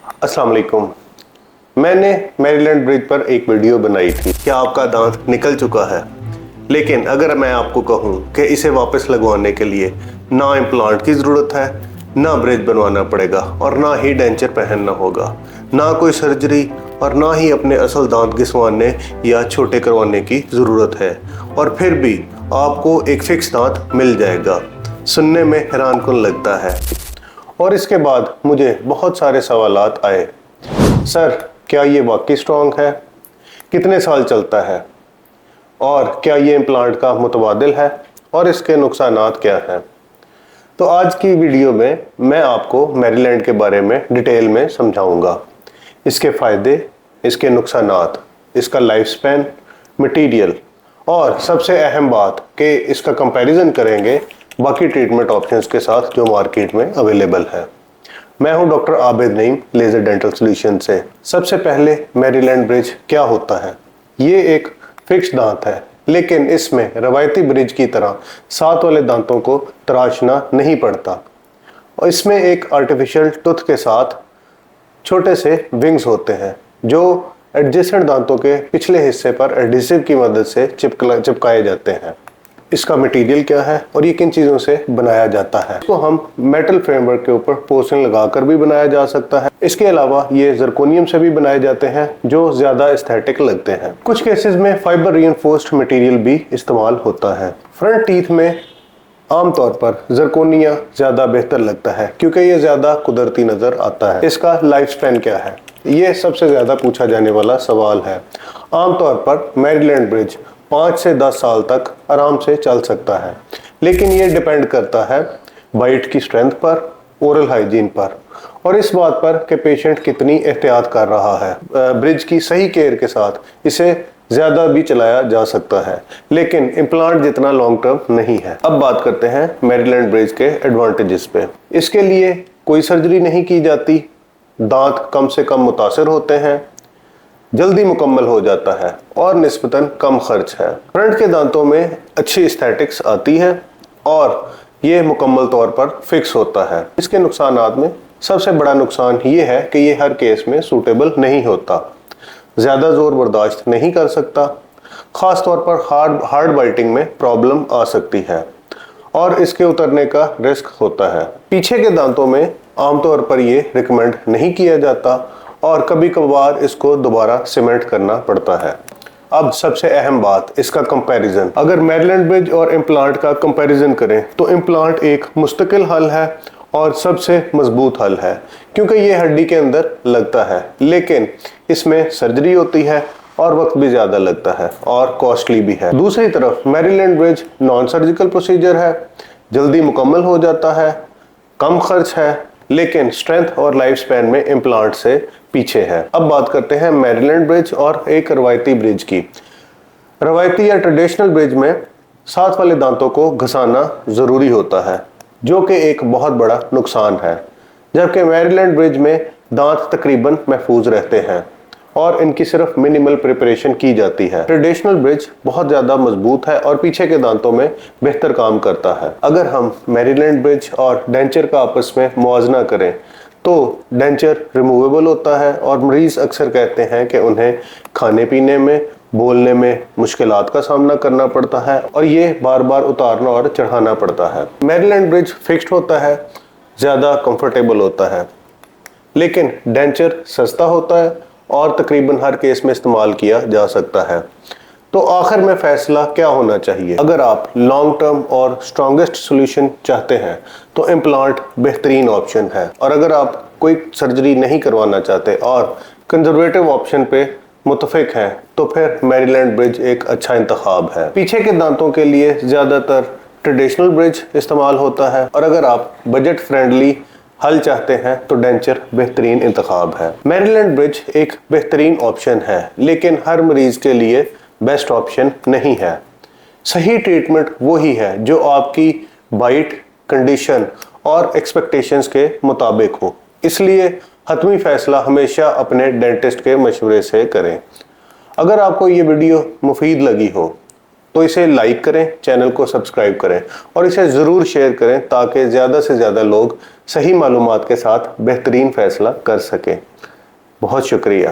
अस्सलाम वालेकुम। मैंने मैरीलैंड ब्रिज पर एक वीडियो बनाई थी कि आपका दांत निकल चुका है, लेकिन अगर मैं आपको कहूं कि इसे वापस लगवाने के लिए ना इम्प्लांट की ज़रूरत है, ना ब्रिज बनवाना पड़ेगा और ना ही डेंचर पहनना होगा, ना कोई सर्जरी और ना ही अपने असल दांत घिसवाने या छोटे करवाने की ज़रूरत है, और फिर भी आपको एक फिक्स दांत मिल जाएगा, सुनने में हैरानकुन लगता है। और इसके बाद मुझे बहुत सारे सवालात आए, सर क्या ये वाकई स्ट्रॉन्ग है, कितने साल चलता है, और क्या ये इम्प्लांट का मुतबादिल है, और इसके नुकसानात क्या हैं। तो आज की वीडियो में मैं आपको मैरीलैंड के बारे में डिटेल में समझाऊंगा, इसके फ़ायदे, इसके नुकसानात, इसका लाइफ स्पैन, मटीरियल और सबसे अहम बात कि इसका कंपैरिजन करेंगे बाकी ट्रीटमेंट ऑप्शंस के साथ जो मार्केट में अवेलेबल है। मैं हूं doctor Abid Naeem, laser dental solution से। सबसे पहले मैरीलैंड ब्रिज क्या होता है। ये एक फिक्स दांत है, लेकिन इसमें रवायती ब्रिज की तरह साथ वाले दांतों को तराशना नहीं पड़ता, और इसमें एक आर्टिफिशियल टूथ के साथ छोटे से विंग्स होते हैं जो एडजेसेंट दांतों के पिछले हिस्से पर एडहेसिव की मदद से चिपकाए जाते हैं। इसका मटेरियल क्या है और ये किन चीज़ों से बनाया जाता है। इसको हम मेटल फ्रेमवर्क के ऊपर पोर्सिन लगाकर भी बनाया जा सकता है। इसके अलावा ये जरकोनियम से भी बनाए जाते हैं जो ज़्यादा एस्थेटिक लगते हैं। कुछ केसेस में फाइबर रीइंफोर्स्ड मटेरियल भी इस्तेमाल होता है। फ्रंट टीथ में आमतौर पर जरकोनिया ज़्यादा बेहतर लगता है क्योंकि ये ज़्यादा कुदरती नज़र आता है। इसका लाइफ स्पैन क्या है, ये सबसे ज़्यादा पूछा जाने वाला सवाल है। आमतौर पर मैरीलैंड ब्रिज 5 से 10 साल तक आराम से चल सकता है, लेकिन ये डिपेंड करता है बाइट की स्ट्रेंथ पर, ओरल हाइजीन पर, और इस बात पर कि पेशेंट कितनी एहतियात कर रहा है। ब्रिज की सही केयर के साथ इसे ज़्यादा भी चलाया जा सकता है, लेकिन इम्प्लांट जितना लॉन्ग टर्म नहीं है। अब बात करते हैं मैरीलैंड ब्रिज के एडवांटेजेस पे। इसके लिए कोई सर्जरी नहीं की जाती, दांत कम से कम मुतासर होते हैं, जल्दी मुकम्मल हो जाता है और निस्बतन कम खर्च है। फ्रंट के दांतों में अच्छी एस्थेटिक्स आती है और ये मुकम्मल तौर पर फिक्स होता है। इसके नुकसानात में सबसे बड़ा नुकसान ये है कि ये हर केस में सूटेबल नहीं होता, ज़्यादा ज़ोर बर्दाश्त नहीं कर सकता, ख़ास तौर पर हार्ड बाइटिंग में प्रॉब्लम आ सकती है और इसके उतरने का रिस्क होता है। पीछे के दांतों में आमतौर पर ये रिकमेंड नहीं किया जाता और कभी कभार इसको दोबारा सीमेंट करना पड़ता है। अब सबसे अहम बात, इसका कंपैरिजन। अगर मैरीलैंड ब्रिज और इम्प्लांट का कंपैरिजन करें तो इम्प्लांट एक मुस्तकिल हल है और सबसे मजबूत हल है क्योंकि ये हड्डी के अंदर लगता है, लेकिन इसमें सर्जरी होती है और वक्त भी ज़्यादा लगता है और कॉस्टली भी है। दूसरी तरफ Maryland bridge non surgical procedure है, जल्दी मुकम्मल हो जाता है, कम खर्च है, लेकिन स्ट्रेंथ और लाइफ स्पैन में इम्प्लांट से पीछे है। अब बात करते हैं मैरीलैंड ब्रिज और एक रवायती ब्रिज की। रवायती या ट्रेडिशनल ब्रिज में साथ वाले दांतों को घसाना ज़रूरी होता है, जो कि एक बहुत बड़ा नुकसान है, जबकि मैरीलैंड ब्रिज में दांत तकरीबन महफूज रहते हैं और इनकी सिर्फ मिनिमल प्रिपरेशन की जाती है। ट्रेडिशनल ब्रिज बहुत ज़्यादा मजबूत है और पीछे के दांतों में बेहतर काम करता है। अगर हम मैरीलैंड ब्रिज और डेंचर का आपस में मुआवजा करें तो डेंचर रिमूवेबल होता है और मरीज़ अक्सर कहते हैं कि उन्हें खाने पीने में, बोलने में मुश्किलात का सामना करना पड़ता है और ये बार बार उतारना और चढ़ाना पड़ता है। मैरीलैंड ब्रिज फिक्स्ड होता है, ज़्यादा कंफर्टेबल होता है, लेकिन डेंचर सस्ता होता है और तकरीबन हर केस में इस्तेमाल किया जा सकता है। तो आखिर में फ़ैसला क्या होना चाहिए। अगर आप लॉन्ग टर्म और स्ट्रॉन्गेस्ट सोल्यूशन चाहते हैं तो इम्प्लांट बेहतरीन ऑप्शन है, और अगर आप कोई सर्जरी नहीं करवाना चाहते और कंजर्वेटिव ऑप्शन पे मुतफिक हैं तो फिर मैरीलैंड ब्रिज एक अच्छा इंतखाब है। पीछे के दांतों के लिए ज़्यादातर ट्रेडिशनल ब्रिज इस्तेमाल होता है, और अगर आप बजट फ्रेंडली हल चाहते हैं तो डेंचर बेहतरीन इंतखाब है। मैरीलैंड ब्रिज एक बेहतरीन ऑप्शन है, लेकिन हर मरीज़ के लिए बेस्ट ऑप्शन नहीं है। सही ट्रीटमेंट वही है जो आपकी बाइट, कंडीशन और एक्सपेक्टेशंस के मुताबिक हो, इसलिए हतमी फ़ैसला हमेशा अपने डेंटिस्ट के मशवरे से करें। अगर आपको ये वीडियो मुफीद लगी हो तो इसे लाइक करें, चैनल को सब्सक्राइब करें और इसे ज़रूर शेयर करें ताकि ज़्यादा से ज़्यादा लोग सही मालूमात के साथ बेहतरीन फ़ैसला कर सकें। बहुत शुक्रिया।